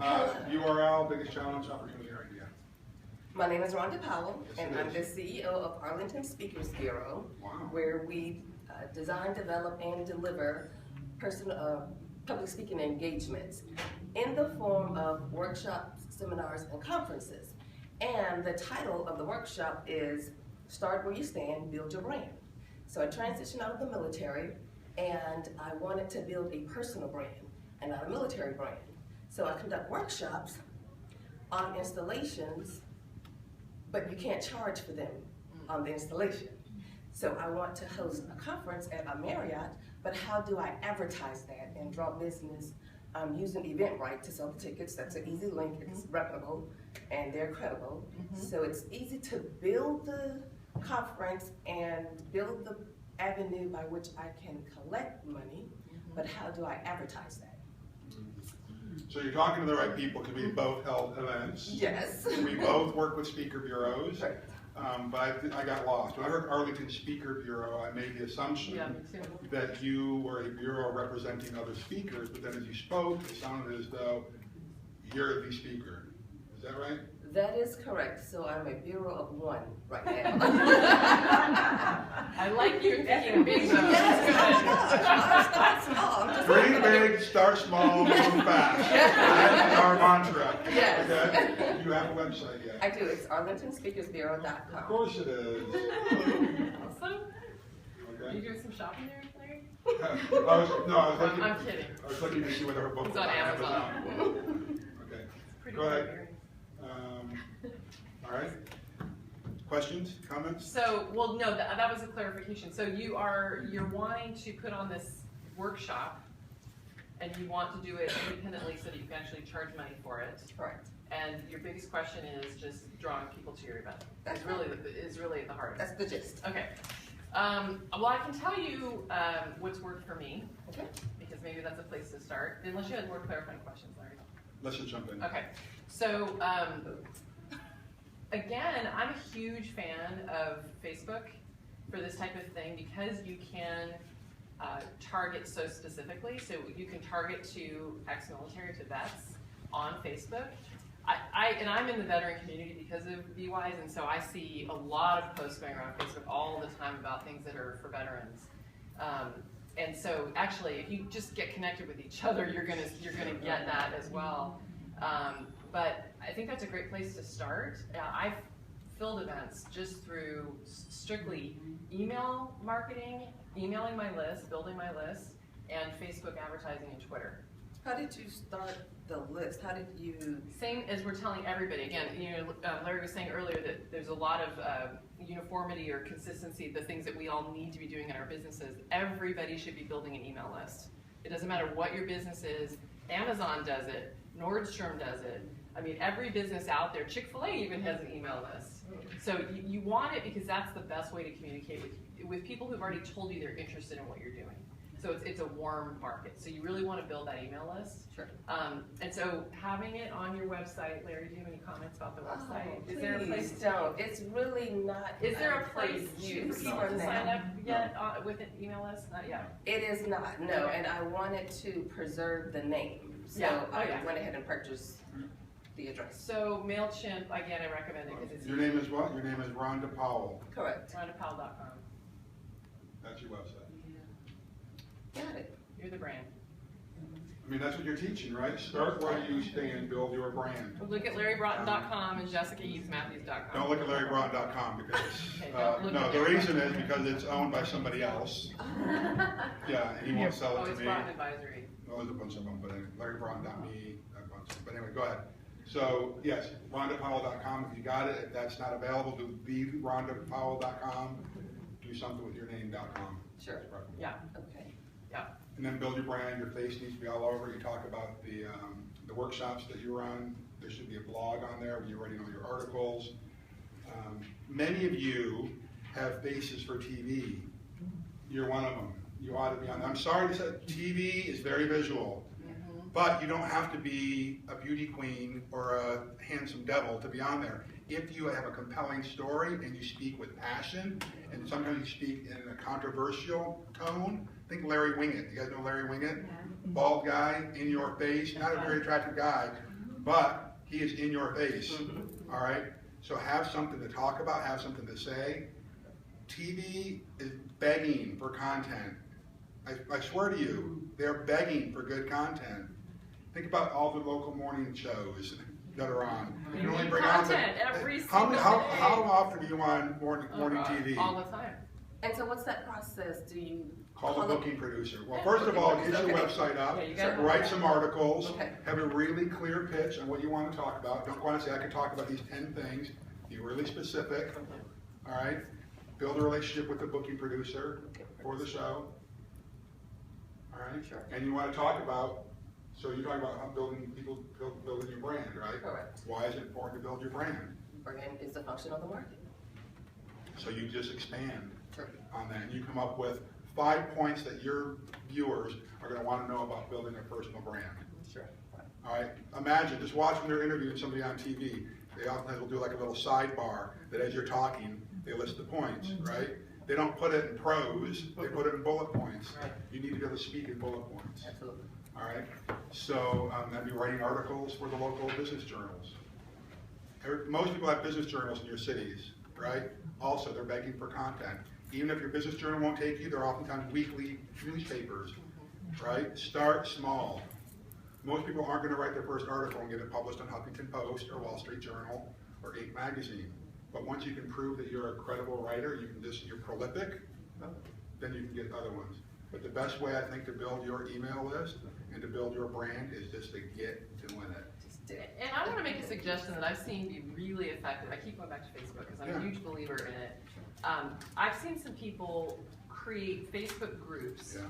URL, biggest challenge, opportunity, or idea. My name is Rhonda Powell, Yes, and I'm the CEO of Arlington Speakers Bureau, where we design, develop, and deliver public speaking engagements in the form of workshops, seminars, and conferences. And the title of the workshop is Start Where You Stand, Build Your Brand. So I transitioned out of the military, and I wanted to build a personal brand and not a military brand. So I conduct workshops on installations, but you can't charge for them on the installation. So I want to host a conference at a Marriott, but how do I advertise that and draw business using Eventbrite to sell the tickets? That's an easy link, it's reputable, and they're credible. So it's easy to build the conference and build the avenue by which I can collect money, but how do I advertise that? So you're talking to the right people, because we both held events. Yes. We both work with speaker bureaus. Right. But I got lost. When I heard Arlington Speaker Bureau, I made the assumption that you were a bureau representing other speakers, but then as you spoke, it sounded as though you're the speaker. Is that right? That is correct. So I'm a bureau of one right now. I like you thinking big though. Yes, start small. Dream big, start small, move fast. That's our mantra. Yes. Okay? You have a website yet? I do. It's arlingtonspeakersbureau.com. Of course it is. Awesome. Are you Okay. doing some shopping there, Larry? I was looking. I'm kidding. I was looking to see whether her book It's was on Amazon. Okay. Pretty Go ahead. Larry. All right. Questions, comments? So, well, no, that was a clarification. So you're wanting to put on this workshop, and you want to do it independently so that you can actually charge money for it. Correct. And your biggest question is just drawing people to your event. That's Is really at the heart of it. That's the gist. Okay. Well, I can tell you what's worked for me, Okay. because maybe that's a place to start. Unless you had more clarifying questions, Larry. Let's just jump in. Okay. So, again, I'm a huge fan of Facebook for this type of thing because you can target so specifically. So you can target to ex-military, to vets on Facebook. And I'm in the veteran community because of VWise, and so I see a lot of posts going around Facebook all the time about things that are for veterans. And so actually, if you just get connected with each other, you're gonna get that as well. But I think that's a great place to start. I've filled events just through strictly email marketing, emailing my list, building my list, and Facebook advertising and Twitter. How did you start the list? How did you? Same as we're telling everybody. Again, Larry was saying earlier that there's a lot of uniformity or consistency, the things that we all need to be doing in our businesses. Everybody should be building an email list. It doesn't matter what your business is. Amazon does it. Nordstrom does it. I mean, every business out there, Chick-fil-A even has an email list. So you want it because that's the best way to communicate with people who've already told you they're interested in what you're doing. So it's a warm market. So you really want to build that email list. Sure. And so having it on your website, Larry, do you have any comments about the website? Oh, Is there a place? don't. It's really not. Is there a place for use people for to now. sign up yet with an email list? Not yet. It is not. No, Okay. and I wanted to preserve the name, so Yeah. Oh, I yeah. went ahead and purchased the address. So MailChimp, again, I recommend it because it's Your name is what? Your name is Rhonda Powell. Correct. RhondaPowell.com. That's your website. Got it. You're the brand. I mean, that's what you're teaching, right? Start where you stand, build your brand. Look at LarryBroughton.com and JessicaEvesMatthews.com. Don't look at LarryBroughton.com because, Okay, don't look no, at the that. reason is because it's owned by somebody else. Yeah, and he won't sell Oh, it to it's me. Broughton Advisory. Well, there's a bunch of them, but anyway, LarryBroughton.me, a bunch. But anyway, go ahead. So, yes, RhondaPowell.com, if you got it. If that's not available, do TheRhondaPowell.com. Do something with your name.com. Sure. Yeah. Okay. Yeah. And then build your brand. Your face needs to be all over. You talk about the workshops that you run. There should be a blog on there where you're writing all your articles. Many of you have faces for TV. You're one of them. You ought to be on. I'm sorry to say, TV is very visual, but you don't have to be a beauty queen or a handsome devil to be on there. If you have a compelling story and you speak with passion, and sometimes you speak in a controversial tone, think Larry Wingett. You guys know Larry Wingett? Bald guy, in your face, not a very attractive guy, but he is in your face, all right? So have something to talk about, have something to say. TV is begging for content. I swear to you, they're begging for good content. Think about all the local morning shows that are on. You can only bring on content every how single day. often do you want morning TV? All the time. And so what's that process? Do you Call the booking producer. Well, first of all, get your website up, Yeah, you gotta write some articles, Okay. have a really clear pitch on what you want to talk about. Don't go on and say, I can talk about these 10 things. Be really specific, all right? Build a relationship with the booking producer for the show, all right? Sure. And you want to talk about, so you're talking about how building your brand, right? Correct. Why is it important to build your brand? Brand is a function of the market. So you just expand Sure. on that, and you come up with 5 points that your viewers are going to want to know about building a personal brand. Sure. All right, imagine just watching their interviewing somebody on TV. They often will do like a little sidebar that as you're talking, they list the points, right? They don't put it in prose, they put it in bullet points. Right. You need to be able to speak in bullet points. Absolutely. All right, so that'd be writing articles for the local business journals. Most people have business journals in your cities, right? Also, they're begging for content. Even if your business journal won't take you, they're oftentimes weekly newspapers, right? Start small. Most people aren't going to write their first article and get it published on Huffington Post or Wall Street Journal or Inc. magazine. But once you can prove that you're a credible writer, you're prolific, then you can get other ones. But the best way, I think, to build your email list and to build your brand is just to get doing it. Just do it. And I want to make a suggestion that I've seen be really effective. I keep going back to Facebook because I'm a huge believer in it. I've seen some people create Facebook groups Yeah.